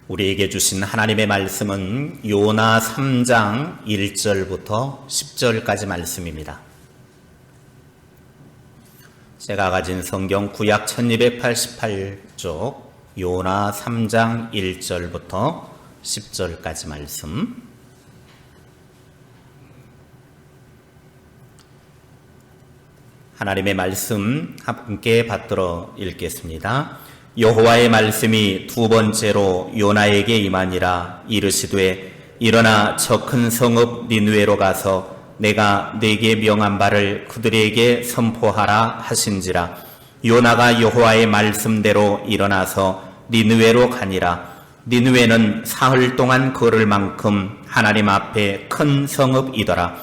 우리에게 주신 하나님의 말씀은 요나 3장 1절부터 10절까지 말씀입니다. 제가 가진 성경 구약 1288쪽 요나 3장 1절부터 10절까지 말씀. 하나님의 말씀 함께 받들어 읽겠습니다. 여호와의 말씀이 두 번째로 요나에게 임하니라. 이르시되 일어나 저 큰 성읍 니느웨로 가서 내가 네게 명한 바를 그들에게 선포하라 하신지라. 요나가 여호와의 말씀대로 일어나서 니느웨로 가니라. 니느웨는 사흘 동안 걸을 만큼 하나님 앞에 큰 성읍이더라.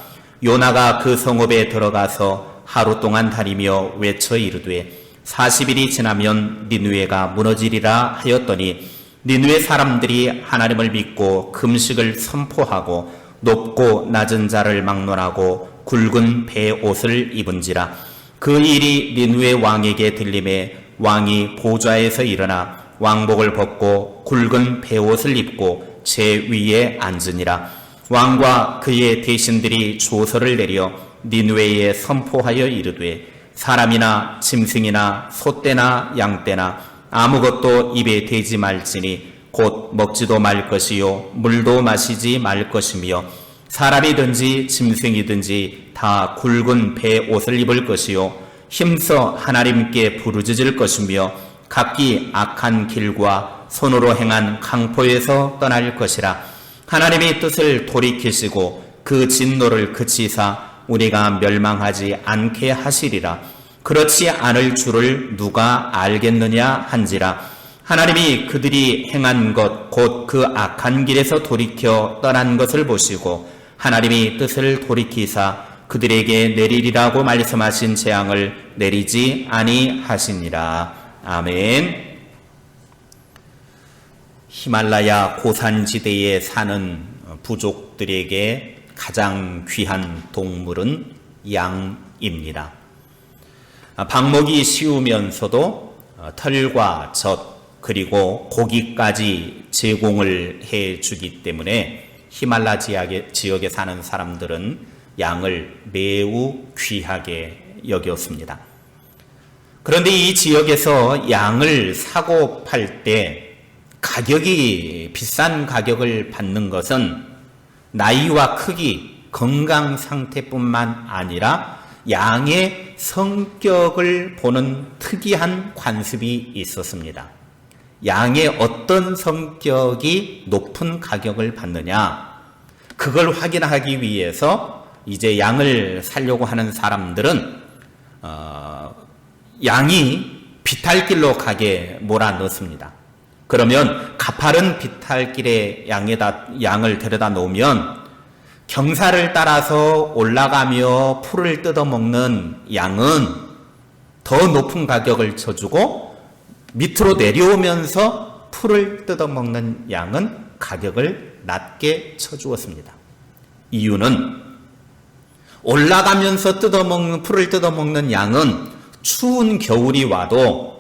요나가 그 성읍에 들어가서 하루 동안 다니며 외쳐 이르되 40일이 지나면 니느웨가 무너지리라 하였더니 니느웨 사람들이 하나님을 믿고 금식을 선포하고 높고 낮은 자를 막론하고 굵은 배 옷을 입은지라. 그 일이 니느웨 왕에게 들림에 왕이 보좌에서 일어나 왕복을 벗고 굵은 배 옷을 입고 제 위에 앉으니라. 왕과 그의 대신들이 조서를 내려 니느웨에 선포하여 이르되 사람이나 짐승이나 소떼나 양떼나 아무것도 입에 대지 말지니 곧 먹지도 말 것이요 물도 마시지 말 것이며 사람이든지 짐승이든지 다 굵은 배 옷을 입을 것이요 힘써 하나님께 부르짖을 것이며 각기 악한 길과 손으로 행한 강포에서 떠날 것이라. 하나님의 뜻을 돌이키시고 그 진노를 그치사 우리가 멸망하지 않게 하시리라. 그렇지 않을 줄을 누가 알겠느냐 한지라. 하나님이 그들이 행한 것 곧 그 악한 길에서 돌이켜 떠난 것을 보시고 하나님이 뜻을 돌이키사 그들에게 내리리라고 말씀하신 재앙을 내리지 아니하시니라. 아멘. 히말라야 고산지대에 사는 부족들에게 가장 귀한 동물은 양입니다. 방목이 쉬우면서도 털과 젖 그리고 고기까지 제공을 해주기 때문에 히말라 지역에 사는 사람들은 양을 매우 귀하게 여겼습니다. 그런데 이 지역에서 양을 사고 팔 때 가격이 비싼 가격을 받는 것은 나이와 크기, 건강 상태뿐만 아니라 양의 성격을 보는 특이한 관습이 있었습니다. 양의 어떤 성격이 높은 가격을 받느냐, 그걸 확인하기 위해서 이제 양을 사려고 하는 사람들은 양이 비탈길로 가게 몰아넣습니다. 그러면 가파른 비탈길에 양을 데려다 놓으면 경사를 따라서 올라가며 풀을 뜯어먹는 양은 더 높은 가격을 쳐주고 밑으로 내려오면서 풀을 뜯어먹는 양은 가격을 낮게 쳐주었습니다. 이유는 올라가면서 풀을 뜯어먹는 양은 추운 겨울이 와도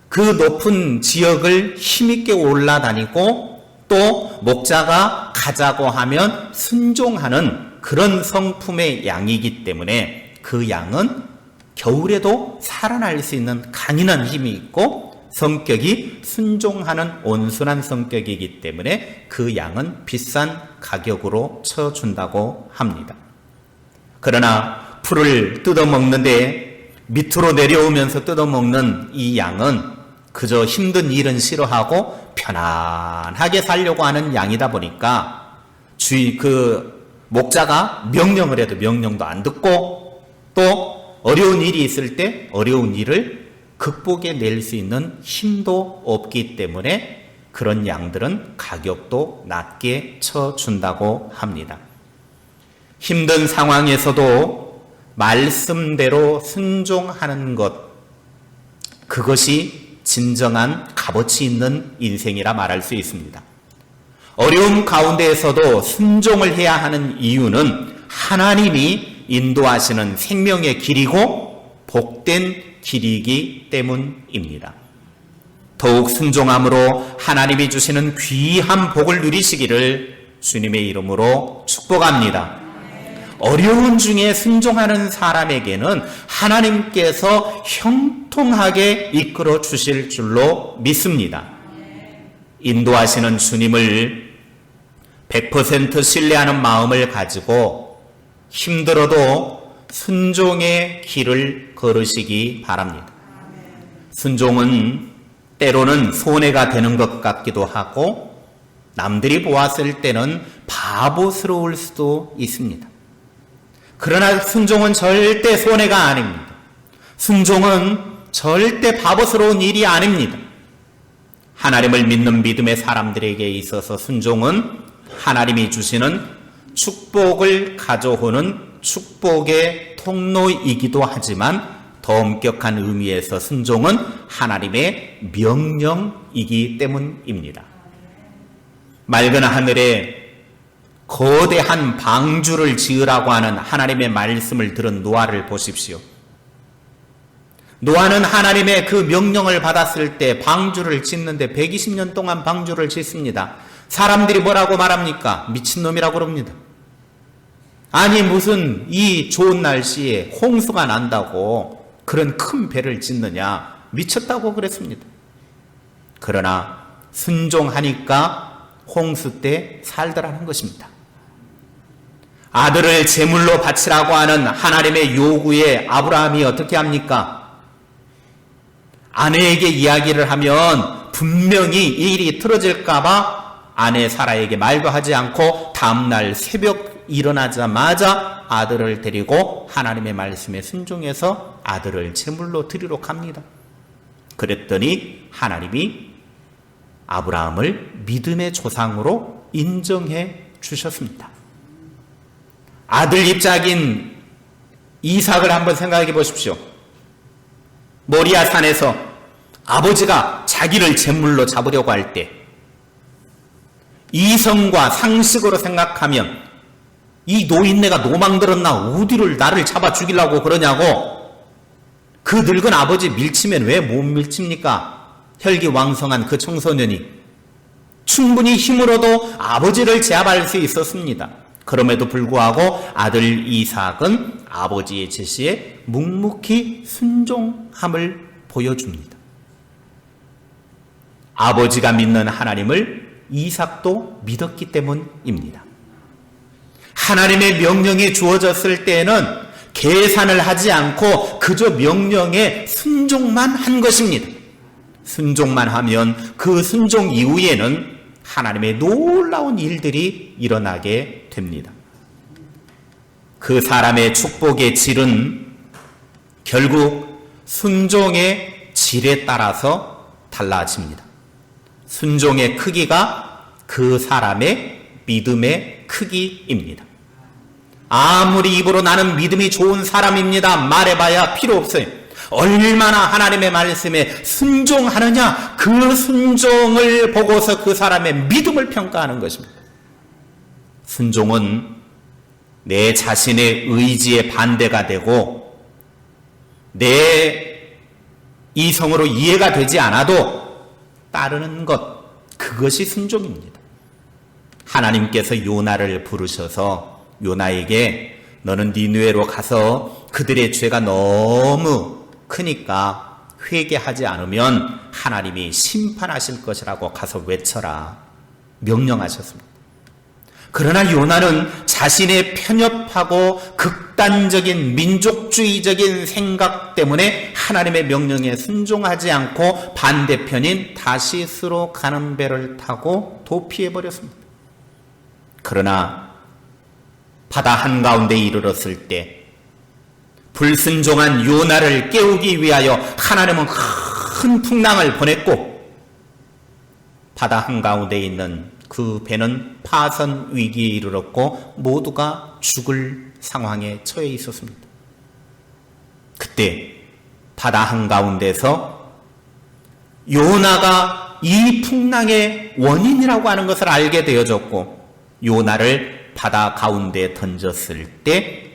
그 높은 지역을 힘있게 올라다니고 또 목자가 가자고 하면 순종하는 그런 성품의 양이기 때문에 그 양은 겨울에도 살아날 수 있는 강인한 힘이 있고 성격이 순종하는 온순한 성격이기 때문에 그 양은 비싼 가격으로 쳐준다고 합니다. 그러나 풀을 뜯어먹는데 밑으로 내려오면서 뜯어먹는 이 양은 그저 힘든 일은 싫어하고 편안하게 살려고 하는 양이다 보니까 목자가 명령을 해도 명령도 안 듣고 또 어려운 일이 있을 때 어려운 일을 극복해 낼 수 있는 힘도 없기 때문에 그런 양들은 가격도 낮게 쳐준다고 합니다. 힘든 상황에서도 말씀대로 순종하는 것, 그것이 진정한 값어치 있는 인생이라 말할 수 있습니다. 어려움 가운데에서도 순종을 해야 하는 이유는 하나님이 인도하시는 생명의 길이고 복된 길이기 때문입니다. 더욱 순종함으로 하나님이 주시는 귀한 복을 누리시기를 주님의 이름으로 축복합니다. 어려운 중에 순종하는 사람에게는 하나님께서 형통하게 이끌어 주실 줄로 믿습니다. 인도하시는 주님을 100% 신뢰하는 마음을 가지고 힘들어도 순종의 길을 걸으시기 바랍니다. 순종은 때로는 손해가 되는 것 같기도 하고 남들이 보았을 때는 바보스러울 수도 있습니다. 그러나 순종은 절대 손해가 아닙니다. 순종은 절대 바보스러운 일이 아닙니다. 하나님을 믿는 믿음의 사람들에게 있어서 순종은 하나님이 주시는 축복을 가져오는 축복의 통로이기도 하지만 더 엄격한 의미에서 순종은 하나님의 명령이기 때문입니다. 맑은 하늘에 거대한 방주를 지으라고 하는 하나님의 말씀을 들은 노아를 보십시오. 노아는 하나님의 그 명령을 받았을 때 방주를 짓는데 120년 동안 방주를 짓습니다. 사람들이 뭐라고 말합니까? 미친놈이라고 그럽니다. 아니 무슨 이 좋은 날씨에 홍수가 난다고 그런 큰 배를 짓느냐, 미쳤다고 그랬습니다. 그러나 순종하니까 홍수 때 살더라는 것입니다. 아들을 제물로 바치라고 하는 하나님의 요구에 아브라함이 어떻게 합니까? 아내에게 이야기를 하면 분명히 이 일이 틀어질까봐 아내 사라에게 말도 하지 않고 다음날 새벽 일어나자마자 아들을 데리고 하나님의 말씀에 순종해서 아들을 제물로 드리러 갑니다. 그랬더니 하나님이 아브라함을 믿음의 조상으로 인정해 주셨습니다. 아들 입장인 이삭을 한번 생각해 보십시오. 모리아 산에서 아버지가 자기를 제물로 잡으려고 할 때 이성과 상식으로 생각하면 이 노인네가 노망 들었나 어디를 나를 잡아 죽이려고 그러냐고, 그 늙은 아버지 밀치면 왜 못 밀칩니까? 혈기왕성한 그 청소년이 충분히 힘으로도 아버지를 제압할 수 있었습니다. 그럼에도 불구하고 아들 이삭은 아버지의 제시에 묵묵히 순종함을 보여줍니다. 아버지가 믿는 하나님을 이삭도 믿었기 때문입니다. 하나님의 명령이 주어졌을 때에는 계산을 하지 않고 그저 명령에 순종만 한 것입니다. 순종만 하면 그 순종 이후에는 하나님의 놀라운 일들이 일어나게 됩니다. 그 사람의 축복의 질은 결국 순종의 질에 따라서 달라집니다. 순종의 크기가 그 사람의 믿음의 크기입니다. 아무리 입으로 나는 믿음이 좋은 사람입니다 말해봐야 필요 없어요. 얼마나 하나님의 말씀에 순종하느냐, 그 순종을 보고서 그 사람의 믿음을 평가하는 것입니다. 순종은 내 자신의 의지에 반대가 되고 내 이성으로 이해가 되지 않아도 따르는 것, 그것이 순종입니다. 하나님께서 요나를 부르셔서 요나에게 너는 니느웨로 가서 그들의 죄가 너무 크니까 회개하지 않으면 하나님이 심판하실 것이라고 가서 외쳐라 명령하셨습니다. 그러나 요나는 자신의 편협하고 극단적인 민족주의적인 생각 때문에 하나님의 명령에 순종하지 않고 반대편인 다시스로 가는 배를 타고 도피해버렸습니다. 그러나 바다 한가운데 이르렀을 때 불순종한 요나를 깨우기 위하여 하나님은 큰 풍랑을 보냈고 바다 한가운데 있는 그 배는 파선 위기에 이르렀고 모두가 죽을 상황에 처해 있었습니다. 그때 바다 한가운데서 요나가 이 풍랑의 원인이라고 하는 것을 알게 되어졌고 요나를 바다 가운데 던졌을 때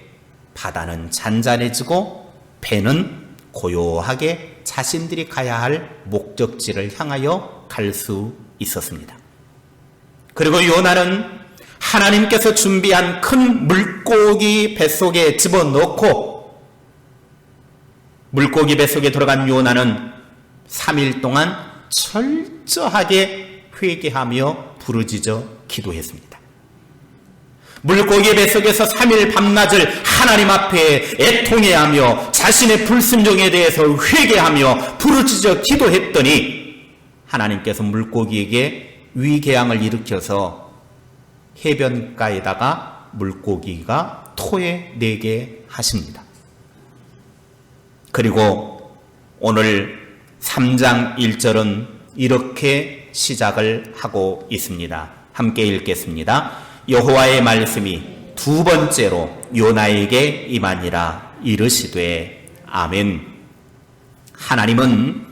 바다는 잔잔해지고 배는 고요하게 자신들이 가야 할 목적지를 향하여 갈 수 있었습니다. 그리고 요나는 하나님께서 준비한 큰 물고기 뱃속에 집어넣고 물고기 뱃속에 들어간 요나는 3일 동안 철저하게 회개하며 부르짖어 기도했습니다. 물고기 뱃속에서 3일 밤낮을 하나님 앞에 애통해하며 자신의 불순종에 대해서 회개하며 부르짖어 기도했더니 하나님께서 물고기에게 위궤양을 일으켜서 해변가에다가 물고기가 토해내게 하십니다. 그리고 오늘 3장 1절은 이렇게 시작을 하고 있습니다. 함께 읽겠습니다. 여호와의 말씀이 두 번째로 요나에게 임하니라 이르시되 아멘. 하나님은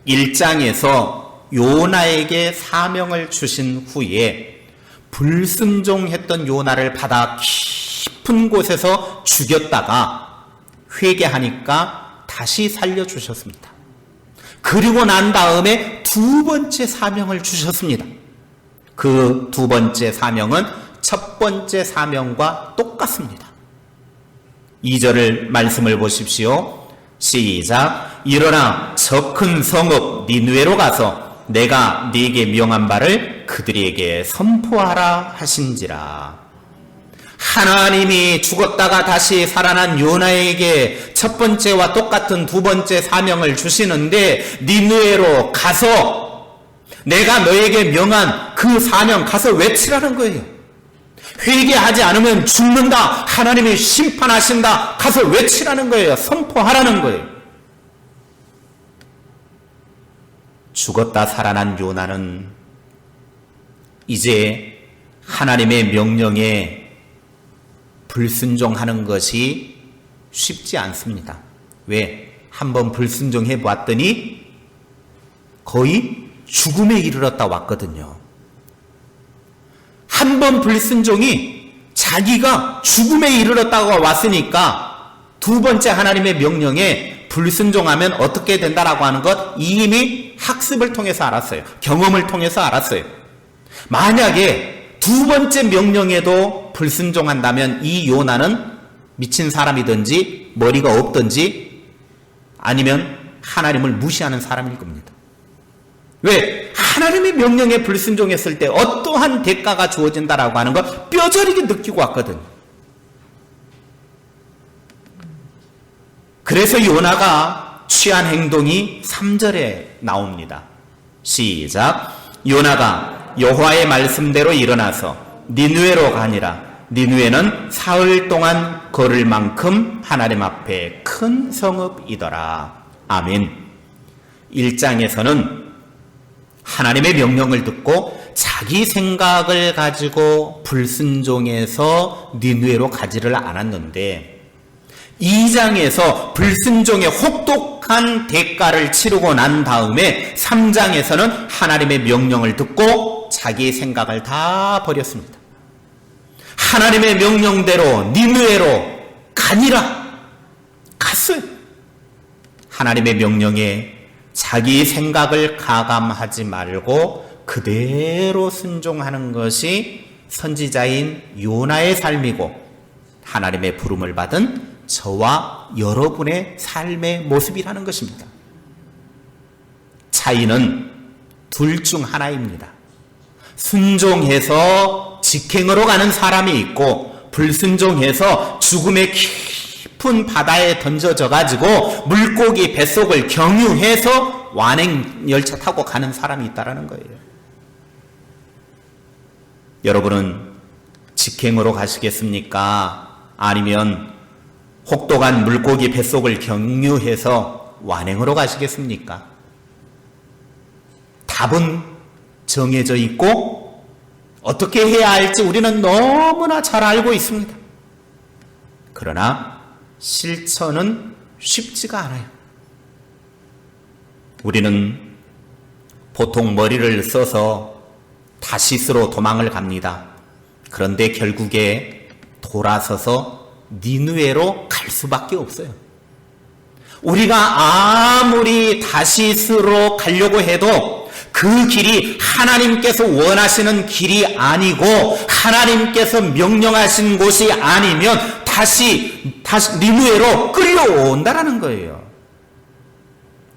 1장에서 요나에게 사명을 주신 후에 불순종했던 요나를 받아 깊은 곳에서 죽였다가 회개하니까 다시 살려주셨습니다. 그리고 난 다음에 두 번째 사명을 주셨습니다. 그 두 번째 사명은 첫 번째 사명과 똑같습니다. 2절을 말씀을 보십시오. 시작. 일어나 저 큰 성읍 니느웨로 가서 내가 네게 명한 바를 그들에게 선포하라 하신지라. 하나님이 죽었다가 다시 살아난 요나에게 첫 번째와 똑같은 두 번째 사명을 주시는데 니느웨로 가서 내가 너에게 명한 그 사명 가서 외치라는 거예요. 회개하지 않으면 죽는다. 하나님이 심판하신다. 가서 외치라는 거예요. 선포하라는 거예요. 죽었다 살아난 요나는 이제 하나님의 명령에 불순종하는 것이 쉽지 않습니다. 왜? 한번 불순종해 봤더니 거의 죽음에 이르렀다 왔거든요. 한 번 불순종이 자기가 죽음에 이르렀다고 왔으니까 두 번째 하나님의 명령에 불순종하면 어떻게 된다라고 하는 것 이미 학습을 통해서 알았어요. 경험을 통해서 알았어요. 만약에 두 번째 명령에도 불순종한다면 이 요나는 미친 사람이든지 머리가 없든지 아니면 하나님을 무시하는 사람일 겁니다. 왜? 하나님의 명령에 불순종했을 때 어떠한 대가가 주어진다라고 하는 걸 뼈저리게 느끼고 왔거든요. 그래서 요나가 취한 행동이 3절에 나옵니다. 시작. 요나가 여호와의 말씀대로 일어나서 니느웨로 가니라. 니느웨는 사흘 동안 걸을 만큼 하나님 앞에 큰 성읍이더라. 아멘. 1장에서는 하나님의 명령을 듣고 자기 생각을 가지고 불순종해서 니느웨로 가지를 않았는데 2장에서 불순종의 혹독한 대가를 치르고 난 다음에 3장에서는 하나님의 명령을 듣고 자기 생각을 다 버렸습니다. 하나님의 명령대로 니느웨로 가니라. 갔어요. 하나님의 명령에 자기 생각을 가감하지 말고 그대로 순종하는 것이 선지자인 요나의 삶이고 하나님의 부름을 받은 저와 여러분의 삶의 모습이라는 것입니다. 차이는 둘 중 하나입니다. 순종해서 직행으로 가는 사람이 있고 불순종해서 죽음의 깊은 바다에 던져져 가지고 물고기 뱃속을 경유해서 완행 열차 타고 가는 사람이 있다라는 거예요. 여러분은 직행으로 가시겠습니까? 아니면 혹독한 물고기 뱃속을 경유해서 완행으로 가시겠습니까? 답은 정해져 있고 어떻게 해야 할지 우리는 너무나 잘 알고 있습니다. 그러나 실천은 쉽지가 않아요. 우리는 보통 머리를 써서 다시스로 도망을 갑니다. 그런데 결국에 돌아서서 니느웨로 갈 수밖에 없어요. 우리가 아무리 다시스로 가려고 해도 그 길이 하나님께서 원하시는 길이 아니고 하나님께서 명령하신 곳이 아니면 다시 니느웨로 끌려온다라는 거예요.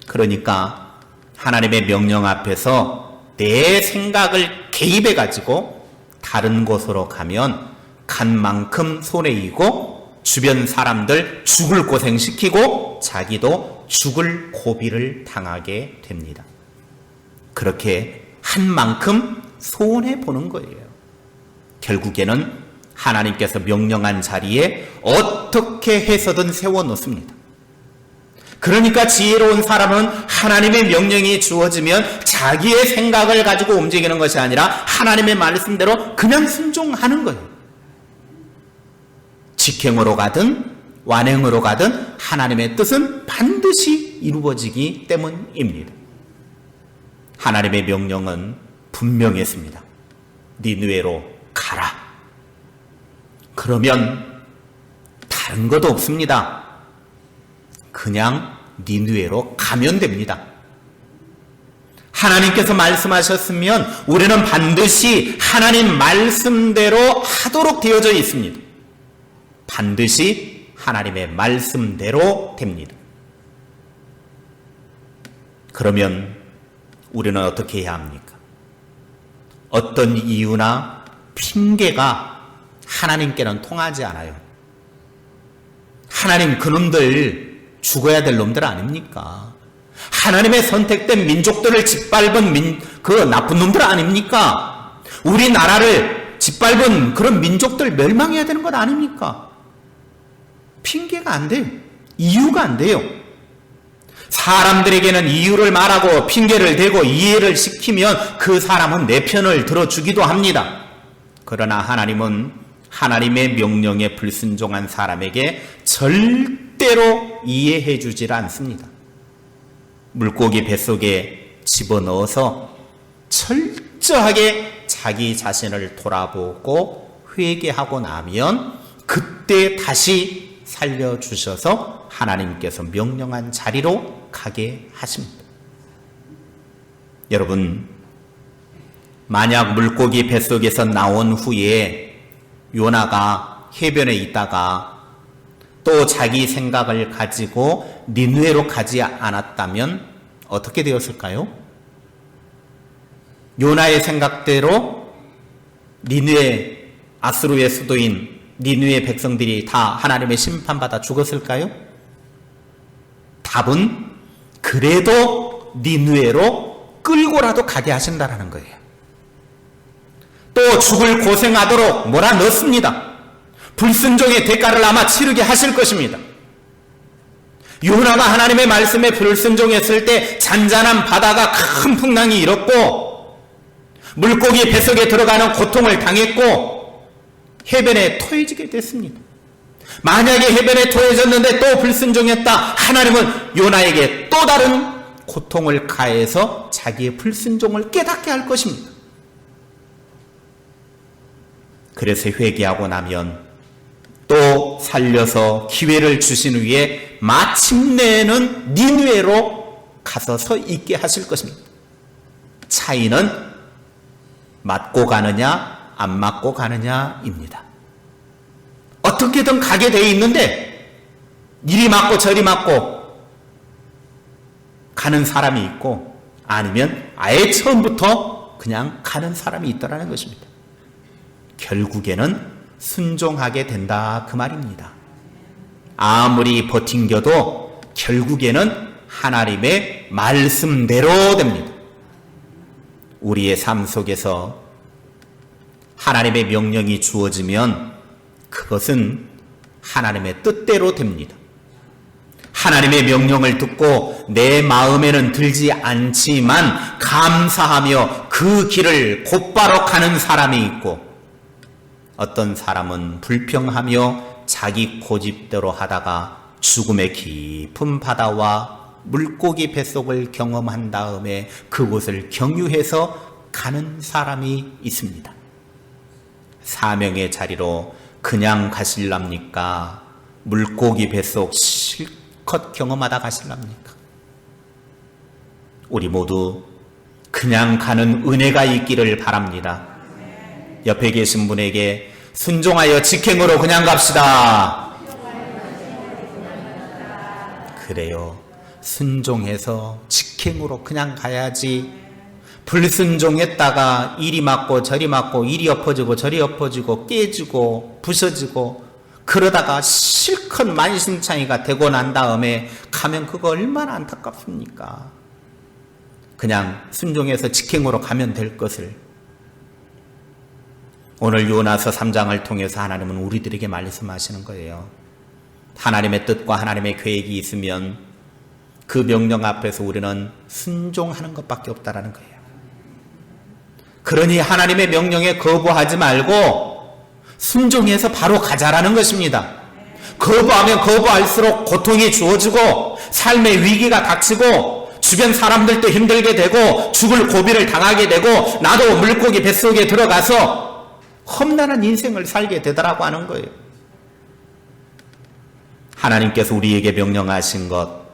그러니까 하나님의 명령 앞에서 내 생각을 개입해 가지고 다른 곳으로 가면 간 만큼 손해이고 주변 사람들 죽을 고생시키고 자기도 죽을 고비를 당하게 됩니다. 그렇게 한 만큼 손해보는 거예요. 결국에는 하나님께서 명령한 자리에 어떻게 해서든 세워놓습니다. 그러니까 지혜로운 사람은 하나님의 명령이 주어지면 자기의 생각을 가지고 움직이는 것이 아니라 하나님의 말씀대로 그냥 순종하는 거예요. 직행으로 가든 완행으로 가든 하나님의 뜻은 반드시 이루어지기 때문입니다. 하나님의 명령은 분명했습니다. 니느웨로 가라. 그러면 다른 것도 없습니다. 그냥 니느웨로 가면 됩니다. 하나님께서 말씀하셨으면 우리는 반드시 하나님 말씀대로 하도록 되어져 있습니다. 반드시 하나님의 말씀대로 됩니다. 그러면 우리는 어떻게 해야 합니까? 어떤 이유나 핑계가 하나님께는 통하지 않아요. 하나님 그놈들 죽어야 될 놈들 아닙니까? 하나님의 선택된 민족들을 짓밟은 그 나쁜 놈들 아닙니까? 우리나라를 짓밟은 그런 민족들 멸망해야 되는 것 아닙니까? 핑계가 안 돼요. 이유가 안 돼요. 사람들에게는 이유를 말하고 핑계를 대고 이해를 시키면 그 사람은 내 편을 들어주기도 합니다. 그러나 하나님은 하나님의 명령에 불순종한 사람에게 절대로 이해해 주질 않습니다. 물고기 뱃속에 집어넣어서 철저하게 자기 자신을 돌아보고 회개하고 나면 그때 다시 살려주셔서 하나님께서 명령한 자리로 가게 하십니다. 여러분, 만약 물고기 뱃속에서 나온 후에 요나가 해변에 있다가 또 자기 생각을 가지고 니느웨로 가지 않았다면 어떻게 되었을까요? 요나의 생각대로 니느웨, 아수르의 수도인 니느웨 백성들이 다 하나님의 심판받아 죽었을까요? 답은 그래도 니느웨로 끌고라도 가게 하신다라는 거예요. 또 죽을 고생하도록 몰아넣습니다. 불순종의 대가를 아마 치르게 하실 것입니다. 요나가 하나님의 말씀에 불순종했을 때 잔잔한 바다가 큰 풍랑이 일었고 물고기 뱃속에 들어가는 고통을 당했고 해변에 토해지게 됐습니다. 만약에 해변에 토해졌는데 또 불순종했다, 하나님은 요나에게 또 다른 고통을 가해서 자기의 불순종을 깨닫게 할 것입니다. 그래서 회개하고 나면 또 살려서 기회를 주신 후에 마침내는 니느웨로 가서 서 있게 하실 것입니다. 차이는 맞고 가느냐 안 맞고 가느냐입니다. 어떻게든 가게 돼 있는데 이리 맞고 저리 맞고 가는 사람이 있고 아니면 아예 처음부터 그냥 가는 사람이 있다라는 것입니다. 결국에는 순종하게 된다 그 말입니다. 아무리 버팅겨도 결국에는 하나님의 말씀대로 됩니다. 우리의 삶 속에서 하나님의 명령이 주어지면 그것은 하나님의 뜻대로 됩니다. 하나님의 명령을 듣고 내 마음에는 들지 않지만 감사하며 그 길을 곧바로 가는 사람이 있고 어떤 사람은 불평하며 자기 고집대로 하다가 죽음의 깊은 바다와 물고기 뱃속을 경험한 다음에 그곳을 경유해서 가는 사람이 있습니다. 사명의 자리로 그냥 가실랍니까? 물고기 뱃속 실컷 경험하다 가실랍니까? 우리 모두 그냥 가는 은혜가 있기를 바랍니다. 옆에 계신 분에게 순종하여 직행으로 그냥 갑시다. 그래요. 순종해서 직행으로 그냥 가야지. 불순종했다가 이리 맞고 저리 맞고 이리 엎어지고 저리 엎어지고 깨지고 부서지고 그러다가 실컷 만신창이가 되고 난 다음에 가면 그거 얼마나 안타깝습니까? 그냥 순종해서 직행으로 가면 될 것을. 오늘 요나서 3장을 통해서 하나님은 우리들에게 말씀하시는 거예요. 하나님의 뜻과 하나님의 계획이 있으면 그 명령 앞에서 우리는 순종하는 것밖에 없다라는 거예요. 그러니 하나님의 명령에 거부하지 말고 순종해서 바로 가자라는 것입니다. 거부하면 거부할수록 고통이 주어지고 삶의 위기가 닥치고 주변 사람들도 힘들게 되고 죽을 고비를 당하게 되고 나도 물고기 뱃속에 들어가서 험난한 인생을 살게 되더라고 하는 거예요. 하나님께서 우리에게 명령하신 것,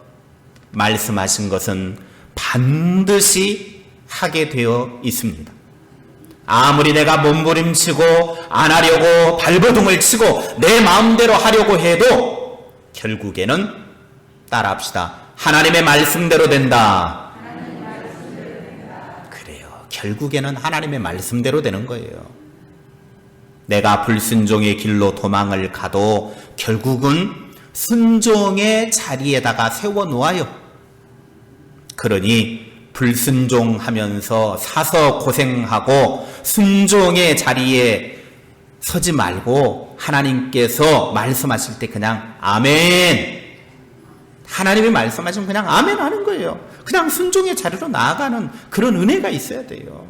말씀하신 것은 반드시 하게 되어 있습니다. 아무리 내가 몸부림치고 안 하려고 발버둥을 치고 내 마음대로 하려고 해도 결국에는 따라합시다. 하나님의 말씀대로 된다. 그래요. 결국에는 하나님의 말씀대로 되는 거예요. 내가 불순종의 길로 도망을 가도 결국은 순종의 자리에다가 세워놓아요. 그러니 불순종하면서 사서 고생하고 순종의 자리에 서지 말고 하나님께서 말씀하실 때 그냥 아멘. 하나님이 말씀하시면 그냥 아멘 하는 거예요. 그냥 순종의 자리로 나아가는 그런 은혜가 있어야 돼요.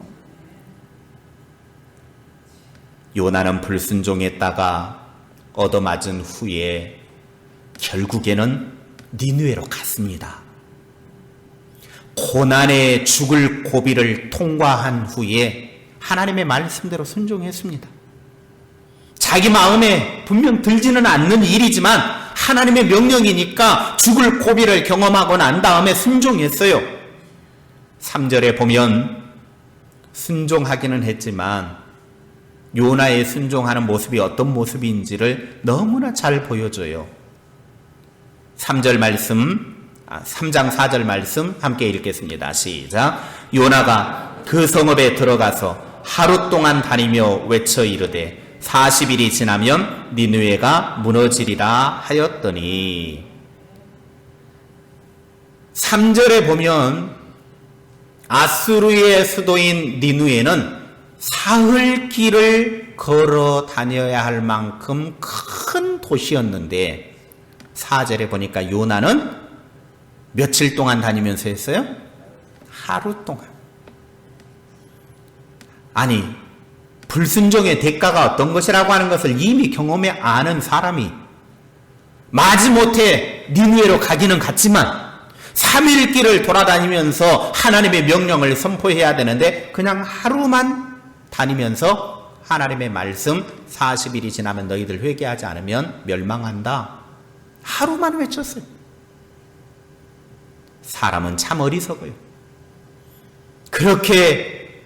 요나는 불순종했다가 얻어맞은 후에 결국에는 니느웨로 갔습니다. 고난의 죽을 고비를 통과한 후에 하나님의 말씀대로 순종했습니다. 자기 마음에 분명 들지는 않는 일이지만 하나님의 명령이니까 죽을 고비를 경험하고 난 다음에 순종했어요. 3절에 보면 순종하기는 했지만 요나의 순종하는 모습이 어떤 모습인지를 너무나 잘 보여줘요. 3절 말씀, 3장 4절 말씀 함께 읽겠습니다. 시작. 요나가 그 성읍에 들어가서 하루 동안 다니며 외쳐 이르되 40일이 지나면 니느웨가 무너지리라 하였더니 3절에 보면 아수르의 수도인 니느웨는 사흘 길을 걸어 다녀야 할 만큼 큰 도시였는데 4절에 보니까 요나는 며칠 동안 다니면서 했어요? 하루 동안. 아니, 불순종의 대가가 어떤 것이라고 하는 것을 이미 경험해 아는 사람이 마지못해 니느웨로 가기는 갔지만 3일 길을 돌아다니면서 하나님의 명령을 선포해야 되는데 그냥 하루만 다니면서 하나님의 말씀 40일이 지나면 너희들 회개하지 않으면 멸망한다. 하루만 외쳤어요. 사람은 참 어리석어요. 그렇게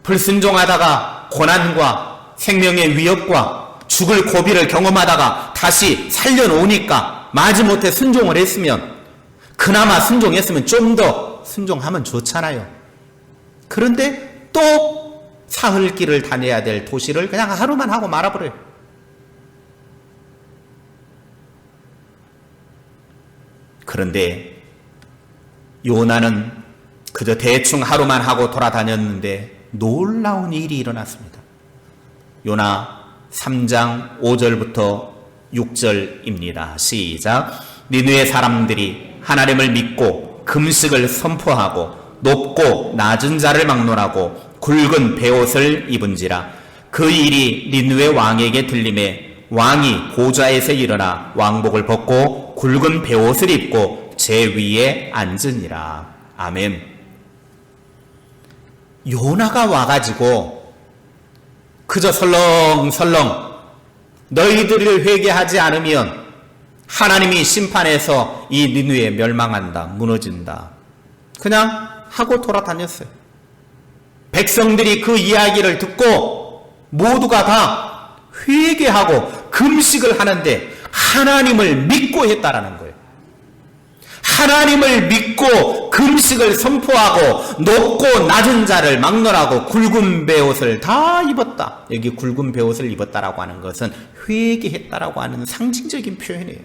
불순종하다가 고난과 생명의 위협과 죽을 고비를 경험하다가 다시 살려놓으니까 마지못해 순종을 했으면 그나마 순종했으면 좀 더 순종하면 좋잖아요. 그런데 또 사흘 길을 다녀야 될 도시를 그냥 하루만 하고 말아버려요. 그런데 요나는 그저 대충 하루만 하고 돌아다녔는데 놀라운 일이 일어났습니다. 요나 3장 5절부터 6절입니다. 시작. 니느웨 사람들이 하나님을 믿고 금식을 선포하고 높고 낮은 자를 막론하고 굵은 베옷을 입은지라. 그 일이 니느웨 왕에게 들림에 왕이 보좌에서 일어나 왕복을 벗고 굵은 베옷을 입고 제 위에 앉으니라. 아멘. 요나가 와가지고 그저 설렁설렁 너희들을 회개하지 않으면 하나님이 심판해서 이 니느웨 멸망한다, 무너진다. 그냥 하고 돌아다녔어요. 백성들이 그 이야기를 듣고 모두가 다 회개하고 금식을 하는데 하나님을 믿고 했다라는 거예요. 하나님을 믿고 금식을 선포하고 높고 낮은 자를 막론하고 굵은 베옷을 다 입었다. 여기 굵은 베옷을 입었다라고 하는 것은 회개했다라고 하는 상징적인 표현이에요.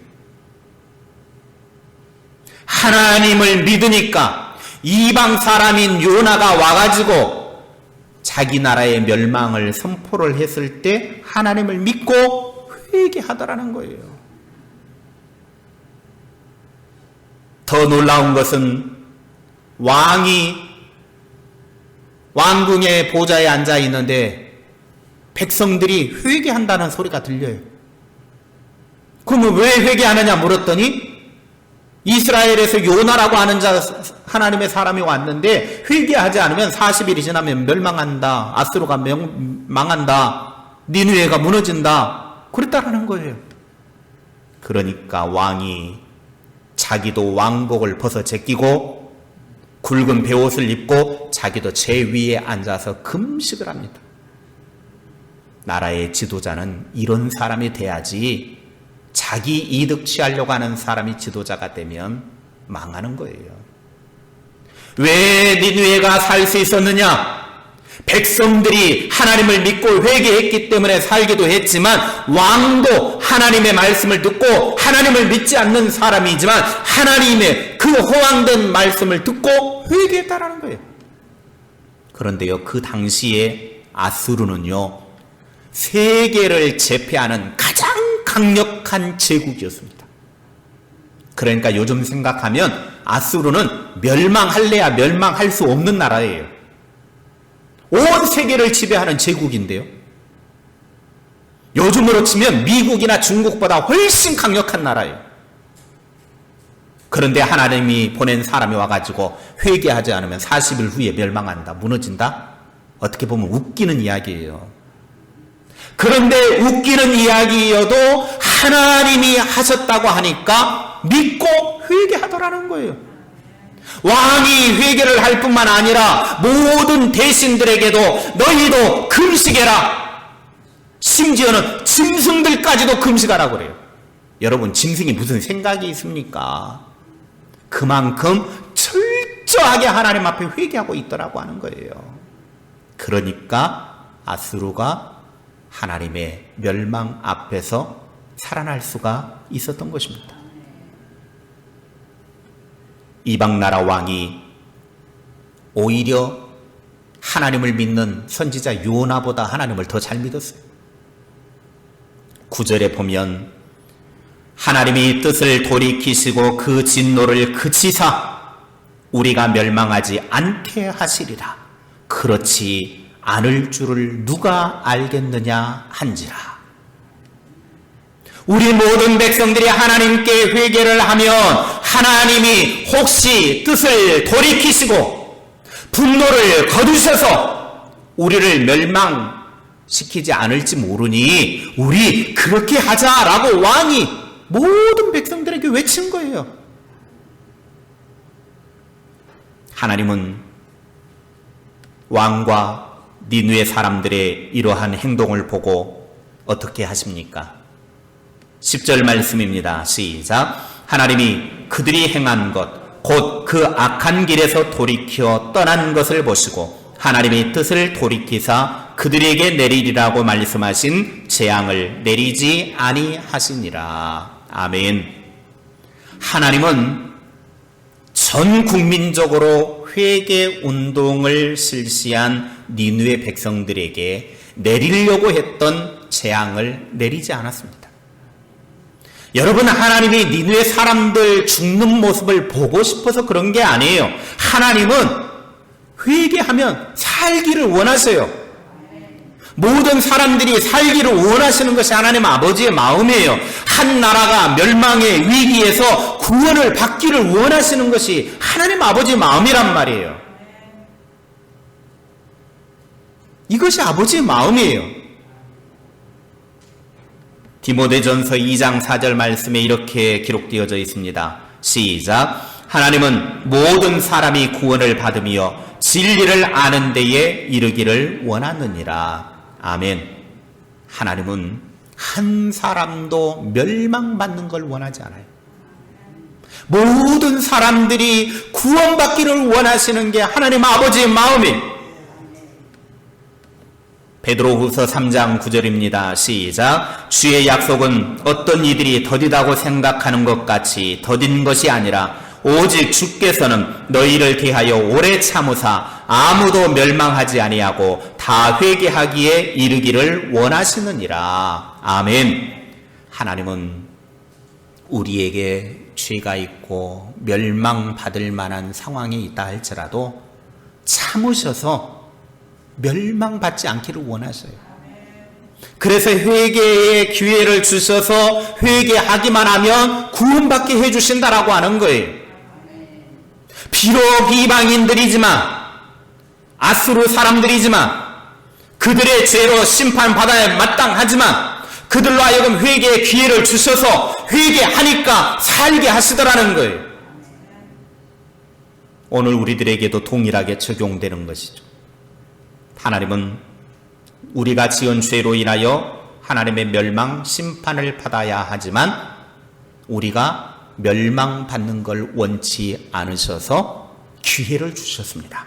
하나님을 믿으니까 이방 사람인 요나가 와가지고 자기 나라의 멸망을 선포를 했을 때 하나님을 믿고 회개하더라는 거예요. 더 놀라운 것은 왕이 왕궁의 보좌에 앉아 있는데 백성들이 회개한다는 소리가 들려요. 그러면 왜 회개하느냐 물었더니 이스라엘에서 요나라고 하는 자 하나님의 사람이 왔는데 회개하지 않으면 40일이 지나면 멸망한다. 아수르가 망한다. 니느웨가 무너진다. 그랬다라는 거예요. 그러니까 왕이 자기도 왕복을 벗어 제끼고 굵은 베옷을 입고 자기도 제 위에 앉아서 금식을 합니다. 나라의 지도자는 이런 사람이 돼야지 자기 이득 취하려고 하는 사람이 지도자가 되면 망하는 거예요. 왜 니느웨가 살 수 있었느냐? 백성들이 하나님을 믿고 회개했기 때문에 살기도 했지만 왕도 하나님의 말씀을 듣고 하나님을 믿지 않는 사람이지만 하나님의 그 허황된 말씀을 듣고 회개했다라는 거예요. 그런데요, 그 당시에 아수르는요, 세계를 제패하는 가장 강력한 제국이었습니다. 그러니까 요즘 생각하면 아수르는 멸망할래야 멸망할 수 없는 나라예요. 온 세계를 지배하는 제국인데요. 요즘으로 치면 미국이나 중국보다 훨씬 강력한 나라예요. 그런데 하나님이 보낸 사람이 와가지고 회개하지 않으면 40일 후에 멸망한다, 무너진다? 어떻게 보면 웃기는 이야기예요. 그런데 웃기는 이야기여도 하나님이 하셨다고 하니까 믿고 회개하더라는 거예요. 왕이 회개를 할 뿐만 아니라 모든 대신들에게도 너희도 금식해라. 심지어는 짐승들까지도 금식하라고 그래요. 여러분, 짐승이 무슨 생각이 있습니까? 그만큼 철저하게 하나님 앞에 회개하고 있더라고 하는 거예요. 그러니까 아수르가 하나님의 멸망 앞에서 살아날 수가 있었던 것입니다. 이방 나라 왕이 오히려 하나님을 믿는 선지자 요나보다 하나님을 더 잘 믿었어요. 9절에 보면 하나님이 뜻을 돌이키시고 그 진노를 그치사 우리가 멸망하지 않게 하시리라. 그렇지 않을 줄을 누가 알겠느냐 한지라. 우리 모든 백성들이 하나님께 회개를 하면 하나님이 혹시 뜻을 돌이키시고 분노를 거두셔서 우리를 멸망시키지 않을지 모르니 우리 그렇게 하자라고 왕이 모든 백성들에게 외친 거예요. 하나님은 왕과 니느웨 사람들의 이러한 행동을 보고 어떻게 하십니까? 10절 말씀입니다. 시작. 하나님이 그들이 행한 것, 곧 그 악한 길에서 돌이켜 떠난 것을 보시고 하나님의 뜻을 돌이키사 그들에게 내리리라고 말씀하신 재앙을 내리지 아니하시니라. 아멘. 하나님은 전 국민적으로 회개 운동을 실시한 니느웨 백성들에게 내리려고 했던 재앙을 내리지 않았습니다. 여러분, 하나님이 니느웨 사람들 죽는 모습을 보고 싶어서 그런 게 아니에요. 하나님은 회개하면 살기를 원하세요. 모든 사람들이 살기를 원하시는 것이 하나님 아버지의 마음이에요. 한 나라가 멸망의 위기에서 구원을 받기를 원하시는 것이 하나님 아버지의 마음이란 말이에요. 이것이 아버지의 마음이에요. 디모데전서 2장 4절 말씀에 이렇게 기록되어져 있습니다. 시작. 하나님은 모든 사람이 구원을 받으며 진리를 아는 데에 이르기를 원하느니라. 아멘. 하나님은 한 사람도 멸망받는 걸 원하지 않아요. 모든 사람들이 구원받기를 원하시는 게 하나님 아버지의 마음이에요. 베드로후서 3장 9절입니다. 시작. 주의 약속은 어떤 이들이 더디다고 생각하는 것 같이 더딘 것이 아니라 오직 주께서는 너희를 대하여 오래 참으사 아무도 멸망하지 아니하고 다 회개하기에 이르기를 원하시느니라. 아멘. 하나님은 우리에게 죄가 있고 멸망받을 만한 상황이 있다 할지라도 참으셔서 멸망받지 않기를 원하셔요. 그래서 회개의 기회를 주셔서 회개하기만 하면 구원받게 해주신다라고 하는 거예요. 비록 이방인들이지만 아수르 사람들이지만 그들의 죄로 심판받아야 마땅하지만 그들로 하여금 회개의 기회를 주셔서 회개하니까 살게 하시더라는 거예요. 오늘 우리들에게도 동일하게 적용되는 것이죠. 하나님은 우리가 지은 죄로 인하여 하나님의 멸망, 심판을 받아야 하지만 우리가 멸망받는 걸 원치 않으셔서 기회를 주셨습니다.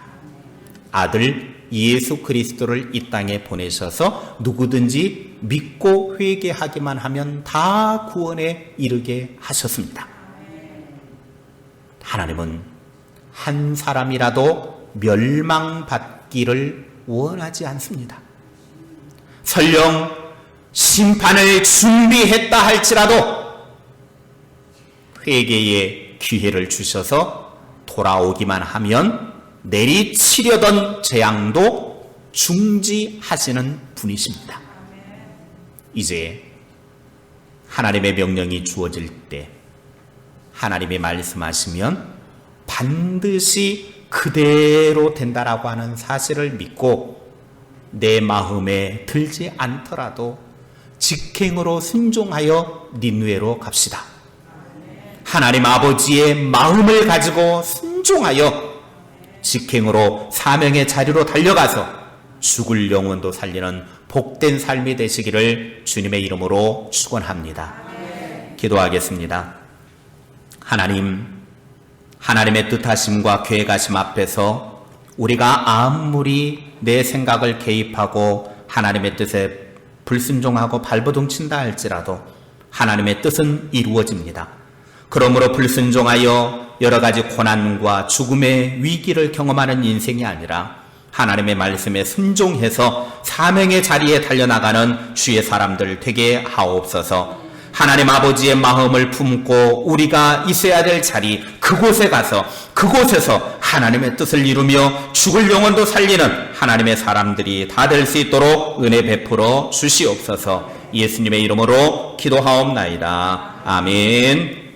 아들 예수 그리스도를 이 땅에 보내셔서 누구든지 믿고 회개하기만 하면 다 구원에 이르게 하셨습니다. 하나님은 한 사람이라도 멸망받기를 원하지 않습니다. 설령 심판을 준비했다 할지라도 회개의 기회를 주셔서 돌아오기만 하면 내리치려던 재앙도 중지하시는 분이십니다. 이제 하나님의 명령이 주어질 때 하나님이 말씀하시면 반드시 그대로 된다라고 하는 사실을 믿고 내 마음에 들지 않더라도 직행으로 순종하여 니느웨로 갑시다. 하나님 아버지의 마음을 가지고 순종하여 직행으로 사명의 자리로 달려가서 죽을 영혼도 살리는 복된 삶이 되시기를 주님의 이름으로 축원합니다. 기도하겠습니다. 하나님의 뜻하심과 계획하심 앞에서 우리가 아무리 내 생각을 개입하고 하나님의 뜻에 불순종하고 발버둥 친다 할지라도 하나님의 뜻은 이루어집니다. 그러므로 불순종하여 여러 가지 고난과 죽음의 위기를 경험하는 인생이 아니라 하나님의 말씀에 순종해서 사명의 자리에 달려나가는 주의 사람들 되게 하옵소서. 하나님 아버지의 마음을 품고 우리가 있어야 될 자리 그곳에 가서 그곳에서 하나님의 뜻을 이루며 죽을 영혼도 살리는 하나님의 사람들이 다 될 수 있도록 은혜 베풀어 주시옵소서. 예수님의 이름으로 기도하옵나이다. 아멘.